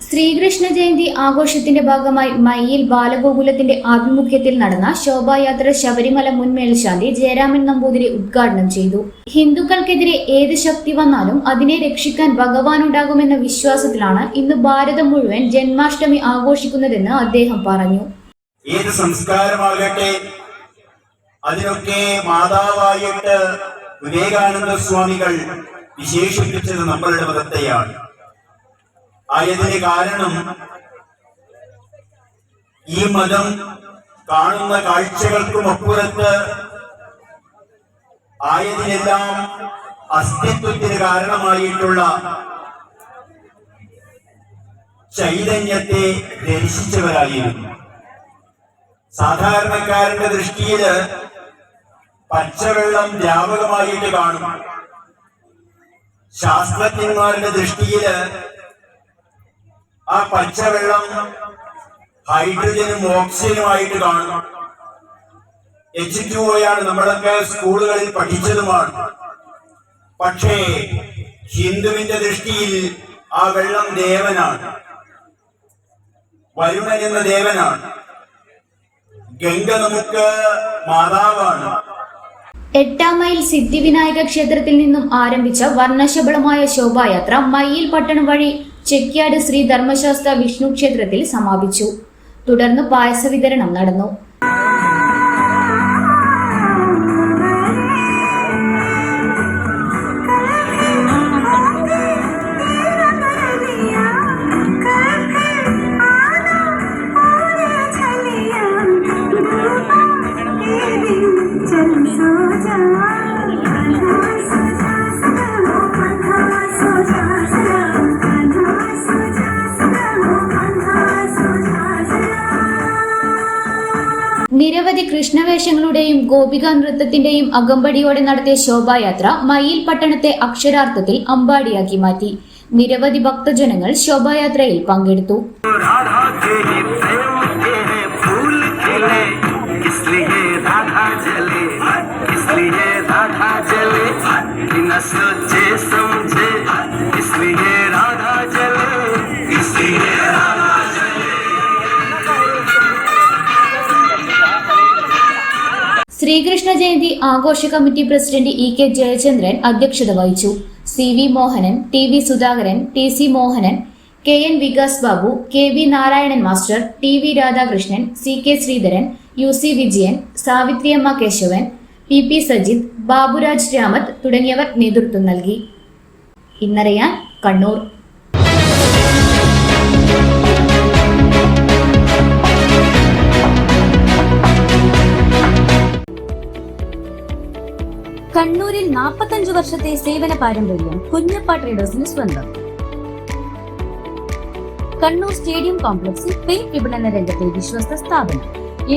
ശ്രീകൃഷ്ണ ജയന്തി ആഘോഷത്തിന്റെ ഭാഗമായി മയ്യിൽ ബാലഗോകുലത്തിന്റെ ആഭിമുഖ്യത്തിൽ നടന്ന ശോഭായാത്ര ശബരിമല മുൻ മേൽശാന്തി ജയരാമൻ നമ്പൂതിരി ഉദ്ഘാടനം ചെയ്തു. ഹിന്ദുക്കൾക്കെതിരെ ഏത് ശക്തി വന്നാലും അതിനെ രക്ഷിക്കാൻ ഭഗവാനുണ്ടാകുമെന്ന വിശ്വാസത്തിലാണ് ഇന്ന് ഭാരതം മുഴുവൻ ജന്മാഷ്ടമി ആഘോഷിക്കുന്നതെന്ന് അദ്ദേഹം പറഞ്ഞു. ഏത് സംസ്കാരമാകട്ടെ അതിനൊക്കെ മാതാവായിട്ട് വിവേകാനന്ദ സ്വാമികൾ വിശേഷിപ്പിച്ചത് നമ്മളുടെ മതത്തെയാണ്. ആയതിന് കാരണം ഈ മതം കാണുന്ന കാഴ്ചകൾക്കും അപ്പുറത്ത് ആയതിനെല്ലാം അസ്തിത്വത്തിന് കാരണമായിട്ടുള്ള ചൈതന്യത്തെ ദർശിച്ചവരായിരുന്നു. സാധാരണക്കാരന്റെ ദൃഷ്ടിയിൽ പച്ചവെള്ളം വ്യാപകമായിട്ട് കാണും. ശാസ്ത്രജ്ഞന്മാരുടെ ദൃഷ്ടിയിൽ ആ പച്ചവെള്ളം ഹൈഡ്രജനും ഓക്സിജനുമായിട്ട് കാണും. H2O നമ്മളൊക്കെ സ്കൂളുകളിൽ പഠിച്ചതുമാണ്. പക്ഷേ ഹിന്ദുവിന്റെ ദൃഷ്ടിയിൽ ആ വെള്ളം ദേവനാണ്, വരുണൻ എന്ന ദേവനാണ്. ഗംഗ നമുക്ക് മാതാവാണ്. 8-ാം മൈൽ സിദ്ധിവിനായക ക്ഷേത്രത്തിൽ നിന്നും ആരംഭിച്ച വർണ്ണശബളമായ ശോഭായാത്ര മയ്യിൽ പട്ടണം വഴി ചെക്യാട് ശ്രീ ധർമ്മശാസ്ത്ര വിഷ്ണു ക്ഷേത്രത്തിൽ സമാപിച്ചു. തുടർന്ന് പായസ വിതരണം നടന്നു. നിരവധി കൃഷ്ണവേഷങ്ങളുടെയും ഗോപികാ നൃത്തത്തിന്റെയും അകമ്പടിയോടെ നടത്തിയ ശോഭായാത്ര മയ്യിൽ പട്ടണത്തെ അക്ഷരാർത്ഥത്തിൽ അമ്പാടിയാക്കി മാറ്റി. നിരവധി ഭക്തജനങ്ങൾ ശോഭായാത്രയിൽ പങ്കെടുത്തു. ശ്രീകൃഷ്ണ ജയന്തി ആഘോഷ കമ്മിറ്റി പ്രസിഡന്റ് EK ജയചന്ദ്രൻ അധ്യക്ഷത വഹിച്ചു. CV Mohanan, TV Sudhakaran, TC Mohanan, KN Vikas Babu, KB Narayanan master, TV Radhakrishnan, CK Sreedharan, UC Vijayan, Savithriyamma Kesavan, PP Sajith, Baburaj Ramath തുടങ്ങിയവർ നേതൃത്വം നൽകി. ഇന്നറിയാൻ കണ്ണൂർ. കണ്ണൂരിൽ 45 വർഷത്തെ സേവന പാരമ്പര്യം കുഞ്ഞപ്പ ട്രേഡേഴ്സിന് സ്വന്തം. കണ്ണൂർ സ്റ്റേഡിയം കോംപ്ലക്സിൽ പെയിന്റ് വിപണന രംഗത്തെ വിശ്വസ്ത സ്ഥാപനം.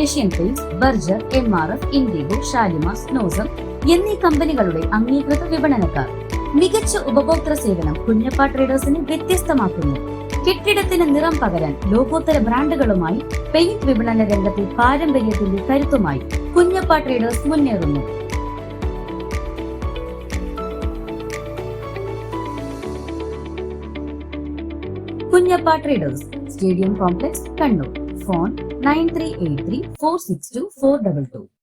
Asian Paints, Berger, MRF, Indigo, Shalimar, Snowcem എന്നീ കമ്പനികളുടെ അംഗീകൃത വിപണനക്കാർ. മികച്ച ഉപഭോക്തൃ സേവനം കുഞ്ഞപ്പ ട്രേഡേഴ്സിനെ വ്യത്യസ്തമാക്കുന്നു. കെട്ടിടത്തിന് നിറം പകരാൻ ലോകോത്തര ബ്രാൻഡുകളുമായി പെയിന്റ് വിപണന രംഗത്തെ പാരമ്പര്യത്തിന്റെ കരുത്തുമായി കുഞ്ഞപ്പ ട്രേഡേഴ്സ് മുന്നേറുന്നു. Kunjappa traders, stadium complex, Kannur. Phone 9383 462 422.